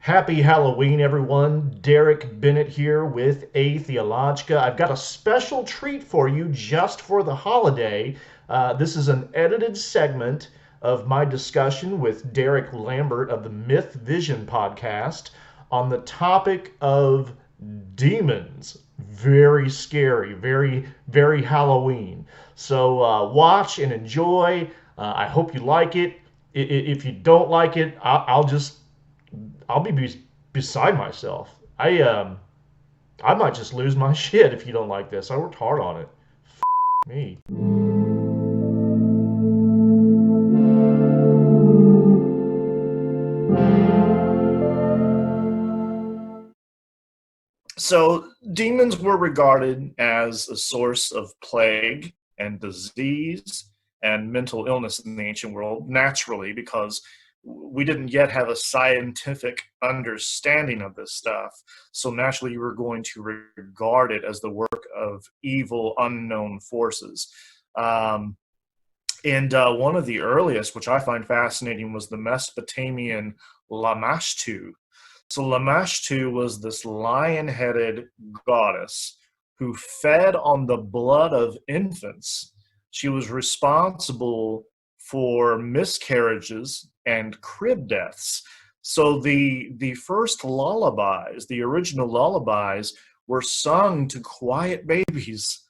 Happy Halloween, everyone. Derek Bennett here with A Theologica. I've got a special treat for you just for the holiday. This is an edited segment of my discussion with Derek Lambert of the Myth Vision podcast on the topic of demons. Very scary, very Halloween. So watch and enjoy. I hope you like it. If you don't like it, I'll be beside myself. I might just lose my shit if you don't like this. I worked hard on it. Me. So demons were regarded as a source of plague and disease and mental illness in the ancient world, naturally, because we didn't yet have a scientific understanding of this stuff. So naturally, you were going to regard it as the work of evil, unknown forces. And one of the earliest, which I find fascinating, was the Mesopotamian Lamashtu. So Lamashtu was this lion-headed goddess who fed on the blood of infants. She was responsible for miscarriages and crib deaths. So the first lullabies, the original lullabies, were sung to quiet babies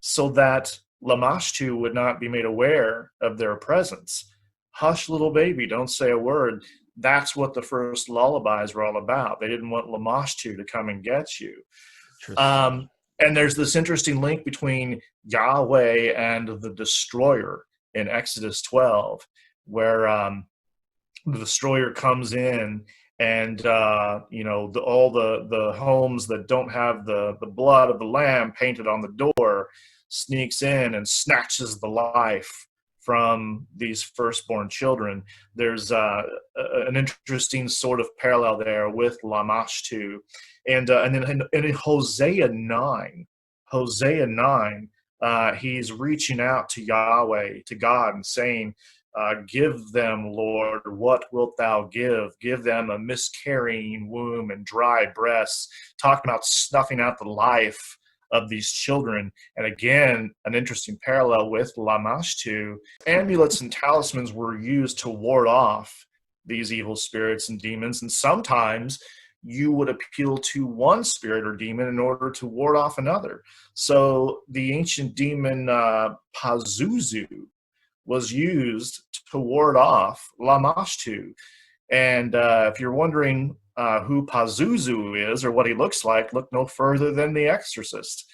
so that Lamashtu would not be made aware of their presence. Hush, little baby, don't say a word. That's what the first lullabies were all about. They didn't want Lamashtu to come and get you. And there's this interesting link between Yahweh and the destroyer in Exodus 12, where the destroyer comes in and all the homes that don't have the blood of the lamb painted on the door sneaks in and snatches the life from these firstborn children. There's an interesting sort of parallel there with Lamashtu. And then in Hosea 9, he's reaching out to Yahweh, to God, and saying, give them, Lord, what wilt thou give? Give them a miscarrying womb and dry breasts, talking about snuffing out the life of these children. And again, an interesting parallel with Lamashtu. Amulets and talismans were used to ward off these evil spirits and demons, and sometimes you would appeal to one spirit or demon in order to ward off another. So the ancient demon Pazuzu was used to ward off Lamashtu. And if you're wondering who Pazuzu is or what he looks like, look no further than The Exorcist.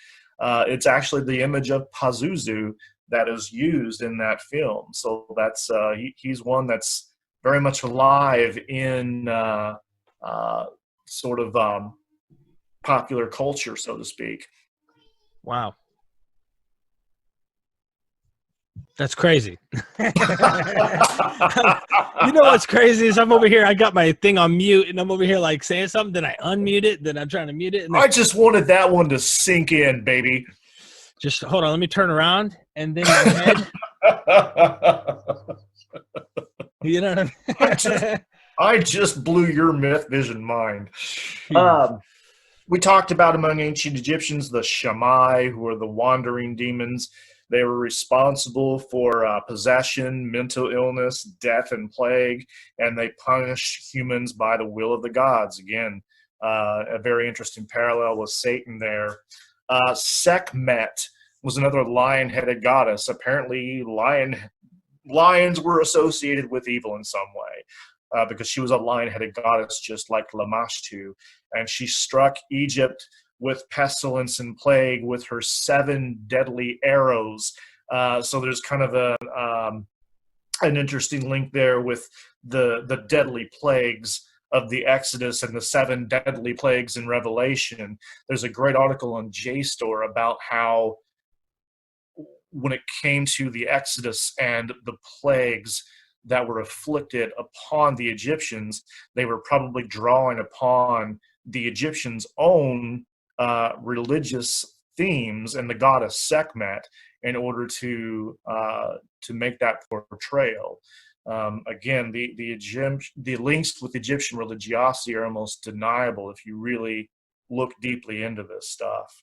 It's actually the image of Pazuzu that is used in that film. So that's he's one that's very much alive in sort of popular culture, so to speak. Wow. That's crazy. You know what's crazy is I'm over here, I got my thing on mute, and I'm over here like saying something, then I unmute it, then I'm trying to mute it. And I just wanted that one to sink in, baby. Just hold on, let me turn around, and then your head. You know what I mean? I just blew your myth vision mind. We talked about among ancient Egyptians, the Shammai, who are the wandering demons. They were responsible for possession, mental illness, death, and plague, and they punished humans by the will of the gods. Again, a very interesting parallel with Satan there. Sekhmet was another lion-headed goddess. Apparently, lions were associated with evil in some way, because she was a lion-headed goddess just like Lamashtu, and she struck Egypt with pestilence and plague with her 7 deadly arrows. So there's kind of an interesting link there with the deadly plagues of the Exodus and the 7 deadly plagues in Revelation. There's a great article on JSTOR about how when it came to the Exodus and the plagues that were afflicted upon the Egyptians, they were probably drawing upon the Egyptians' own religious themes and the goddess Sekhmet in order to make that portrayal. Again, the links with Egyptian religiosity are almost deniable if you really look deeply into this stuff.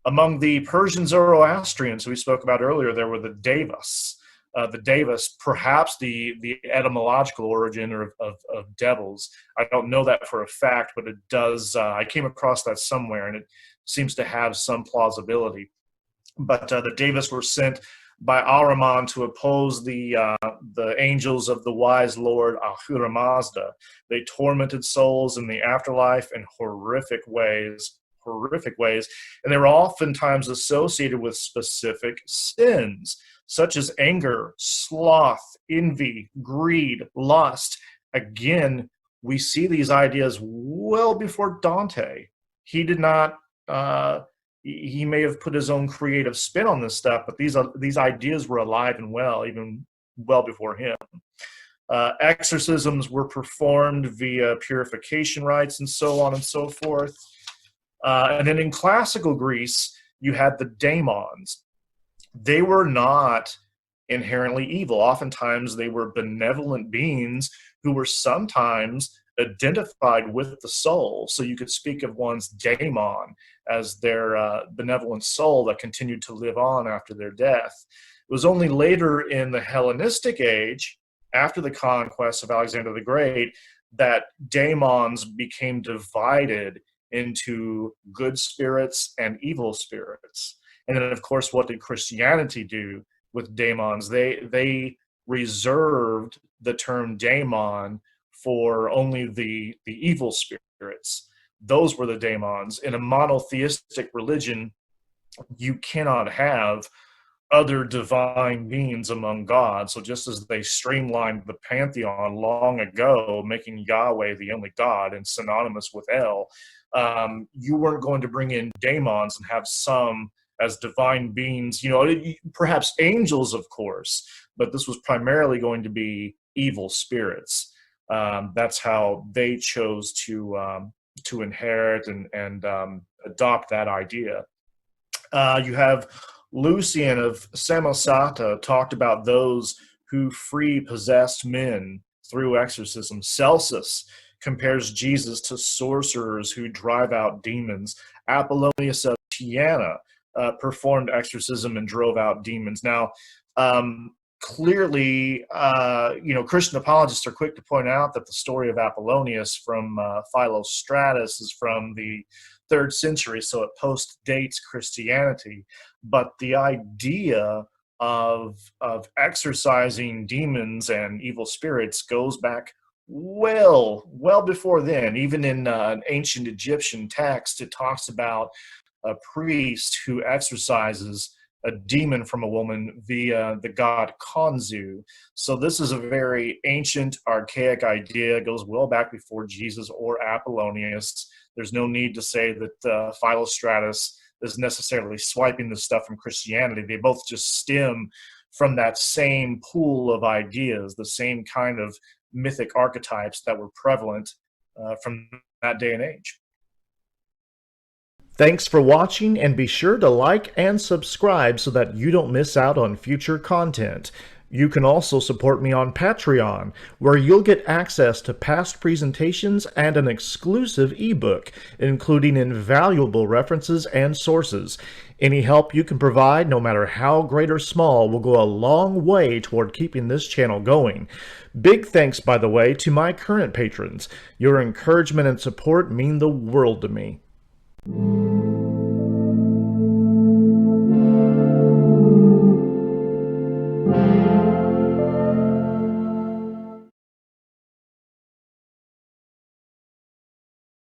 Among the Persian Zoroastrians we spoke about earlier, there were the Devas. The Devas, perhaps the etymological origin of devils. I don't know that for a fact, but it does. I came across that somewhere, and it seems to have some plausibility. But the Devas were sent by Ahriman to oppose the angels of the wise Lord Ahura Mazda. They tormented souls in the afterlife in horrific ways, and they were oftentimes associated with specific sins, such as anger, sloth, envy, greed, lust. Again, we see these ideas well before Dante. He did not, he may have put his own creative spin on this stuff, but these ideas were alive and well, even well before him. Exorcisms were performed via purification rites and so on and so forth. And then in classical Greece, you had the daemons. They were not inherently evil. Oftentimes, they were benevolent beings who were sometimes identified with the soul. So you could speak of one's daemon as their benevolent soul that continued to live on after their death. It was only later in the Hellenistic age, after the conquest of Alexander the Great, that daemons became divided into good spirits and evil spirits. And then, of course, what did Christianity do with daemons? They reserved the term daemon for only the evil spirits. Those were the daemons. In a monotheistic religion, you cannot have other divine beings among gods. So just as they streamlined the pantheon long ago, making Yahweh the only God and synonymous with El, you weren't going to bring in daemons and have some as divine beings, perhaps angels, of course, but this was primarily going to be evil spirits. That's how they chose to inherit and adopt that idea. You have Lucian of Samosata talked about those who free possessed men through exorcism. Celsus compares Jesus to sorcerers who drive out demons. Apollonius of Tyana performed exorcism and drove out demons. Now, clearly, Christian apologists are quick to point out that the story of Apollonius from Philostratus is from the 3rd century, so it post-dates Christianity. But the idea of exorcising demons and evil spirits goes back well before then. Even in an ancient Egyptian text, it talks about a priest who exorcises a demon from a woman via the god Khonsu. So this is a very ancient, archaic idea. It goes well back before Jesus or Apollonius. There's no need to say that Philostratus is necessarily swiping this stuff from Christianity. They both just stem from that same pool of ideas, the same kind of mythic archetypes that were prevalent from that day and age. Thanks for watching, and be sure to like and subscribe so that you don't miss out on future content. You can also support me on Patreon, where you'll get access to past presentations and an exclusive ebook, including invaluable references and sources. Any help you can provide, no matter how great or small, will go a long way toward keeping this channel going. Big thanks, by the way, to my current patrons. Your encouragement and support mean the world to me.